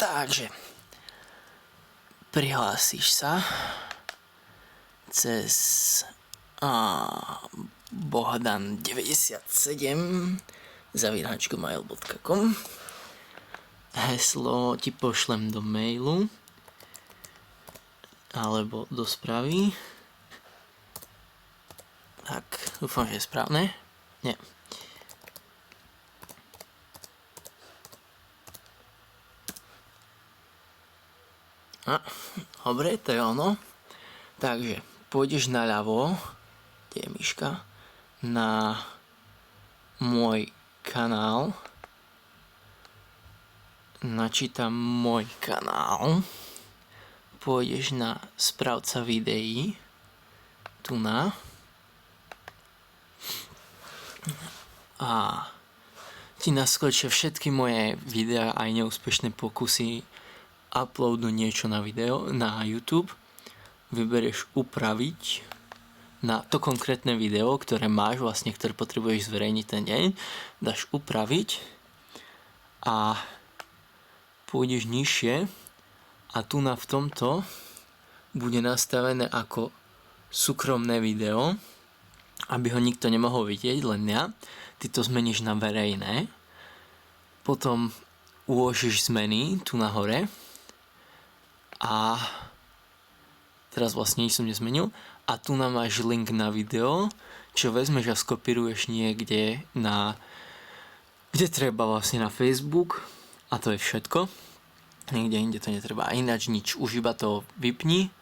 Takže prihlásíš sa cez bohdan97 @gmail.com. Heslo ti pošlem do mailu alebo do správy. Tak, dúfam, že je správne. Nie. Dobre, to je ono. Takže pôjdeš naľavo, kde je myška, na môj kanál. Načítam môj kanál. Pôjdeš na správca videí. Tu na. A ti naskočia všetky moje videá aj neúspešné pokusy uploadu niečo na video na YouTube. Vybereš upraviť na to konkrétne video, ktoré máš vlastne, ktoré potrebuješ zverejniť ten deň. Dáš upraviť a pôjdeš nižšie a tu na v tomto bude nastavené ako súkromné video, aby ho nikto nemohol vidieť, len ja. Ty to zmeníš na verejné. Potom uložíš zmeny tu nahore. A teraz vlastne nič som nezmenil. A tu nám máš link na video, čo vezmeš a skopíruješ niekde kde treba, vlastne na Facebook. A to je všetko. Niekde inde to netreba. A ináč nič. Už iba to vypni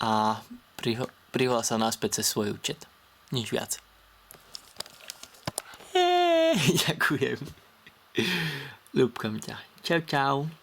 a prihlás sa naspäť cez svoj účet. Nič viac. Ďakujem. Ľúbkam ťa. Čau, čau.